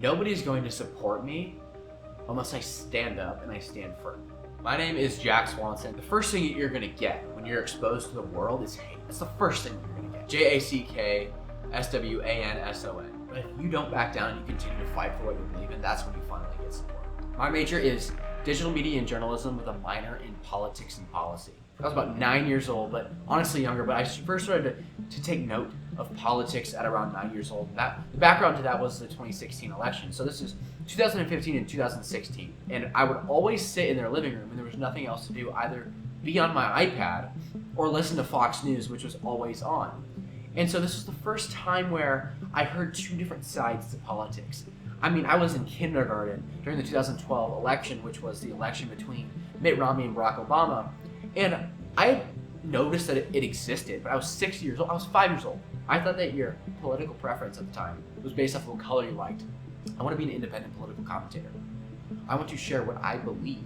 Nobody's going to support me unless I stand up and I stand firm. My name is Jack Swanson. The first thing that you're gonna get when you're exposed to the world is hate. That's the first thing you're gonna get. JACKSWANSON. But if you don't back down and you continue to fight for what you believe in, that's when you finally get support. My major is digital media and journalism with a minor in politics and policy. I was about 9 years old, but honestly younger, but I first started to take note of politics at around 9 years old. And the background to that was the 2016 election. So this is 2015 and 2016. And I would always sit in their living room and there was nothing else to do, either be on my iPad or listen to Fox News, which was always on. And so this was the first time where I heard two different sides to politics. I mean, I was in kindergarten during the 2012 election, which was the election between Mitt Romney and Barack Obama. And I noticed that it existed, but I was 6 years old. I was 5 years old. I thought that your political preference at the time was based off of what color you liked. I want to be an independent political commentator. I want to share what I believe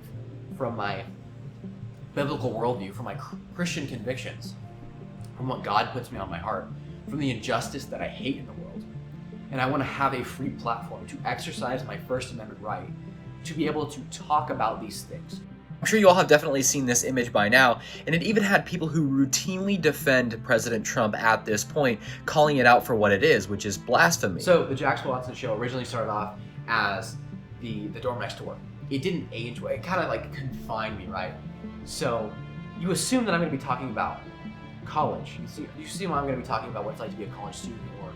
from my biblical worldview, from my Christian convictions, from what God puts me on my heart, from the injustice that I hate in the world. And I want to have a free platform to exercise my First Amendment right to be able to talk about these things. I'm sure you all have definitely seen this image by now, and it even had people who routinely defend President Trump at this point, calling it out for what it is, which is blasphemy. So the Jack Swanson show originally started off as the dorm next door. It didn't age well. It kind of like confined me, right? So you assume that I'm going to be talking about college. You see why I'm going to be talking about what it's like to be a college student, or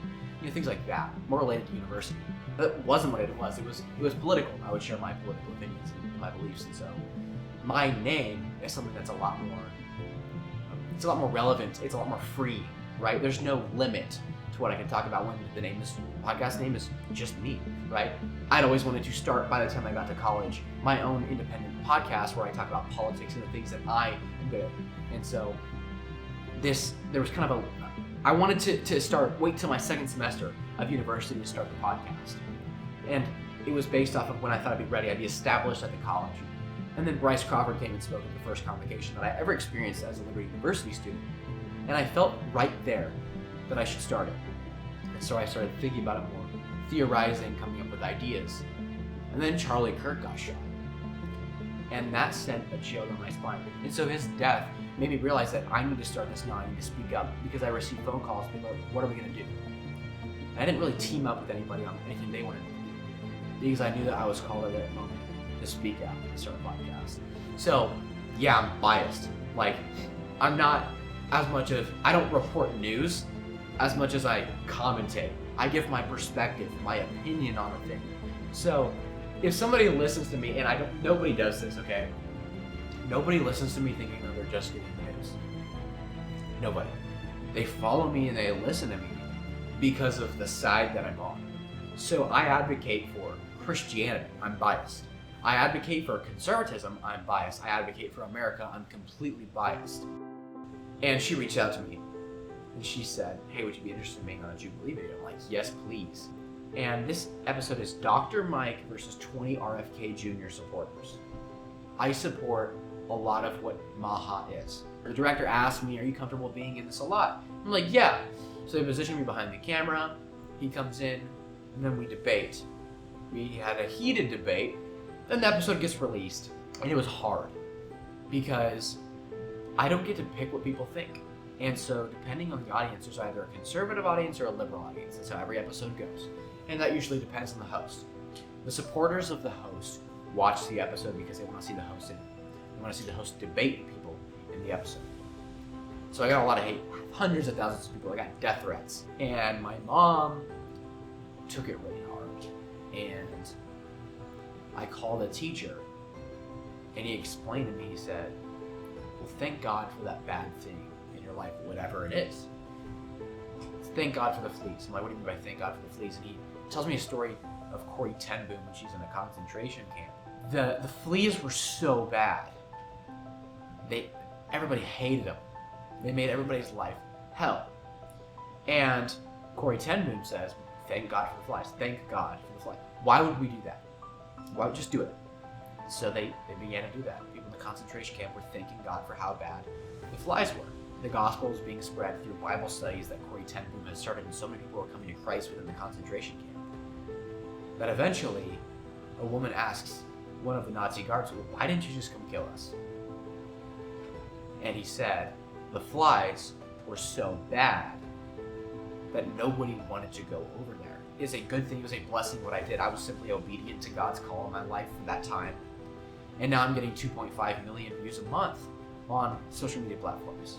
things like that, more related to university. That wasn't what it was. It was political. I would share my political opinions and my beliefs, and so my name is something that's a lot more relevant. It's a lot more free, right? There's no limit to what I can talk about when the podcast name is just me, right? I'd always wanted to start, by the time I got to college, my own independent podcast where I talk about politics and the things that I am good at. And so there was kind of I wanted to wait till my second semester of university to start the podcast. And it was based off of when I thought I'd be ready, I'd be established at the college. And then Bryce Crawford came and spoke at the first convocation that I ever experienced as a Liberty University student. And I felt right there that I should start it. And so I started thinking about it more, theorizing, coming up with ideas. And then Charlie Kirk got shot. And that sent a chill down my spine. And so his death made me realize that I need to start this now. I need to speak up, because I received phone calls, people like, what are we going to do? And I didn't really team up with anybody on anything they wanted to do, because I knew that I was called at that moment to speak out and start a podcast. So yeah, I'm biased. Like, I'm not I don't report news as much as I commentate. I give my perspective, my opinion on a thing. So if somebody listens to me, and nobody does this, okay? Nobody listens to me thinking that they're just getting the news. Nobody. They follow me and they listen to me because of the side that I'm on. So I advocate for Christianity. I'm biased. I advocate for conservatism. I'm biased. I advocate for America. I'm completely biased. And she reached out to me and she said, hey, would you be interested in being on a Jubilee video? I'm like, yes, please. And this episode is Dr. Mike versus 20 RFK Jr. supporters. I support a lot of what Maha is. The director asked me, are you comfortable being in this a lot? I'm like, yeah. So they position me behind the camera. He comes in, and then we debate. We had a heated debate. Then the episode gets released, and it was hard because I don't get to pick what people think. And so depending on the audience, there's either a conservative audience or a liberal audience. That's how every episode goes. And that usually depends on the host. The supporters of the host watch the episode because they want to see the host in it. They want to see the host debate people in the episode. So I got a lot of hate. Hundreds of thousands of people. I got death threats. And my mom took it really hard. And I called a teacher and he explained to me, he said, well, thank God for that bad thing in your life, whatever it is. Thank God for the fleas. I'm like, what do you mean by thank God for the fleas? And he tells me a story of Corrie ten Boom when she's in a concentration camp. The fleas were so bad. Everybody hated them. They made everybody's life hell. And Corrie ten Boom says, thank God for the flies. Thank God for the flies. Why would we do that? Why would just do it? So they began to do that. People in the concentration camp were thanking God for how bad the flies were. The gospel was being spread through Bible studies that Corrie ten Boom had started, and so many people were coming to Christ within the concentration camp. that eventually a woman asks one of the Nazi guards, "Why didn't you just come kill us?" And he said, "The flies were so bad that nobody wanted to go over there. It's a good thing, it was a blessing what I did. I was simply obedient to God's call in my life for that time. And now I'm getting 2.5 million views a month on social media platforms."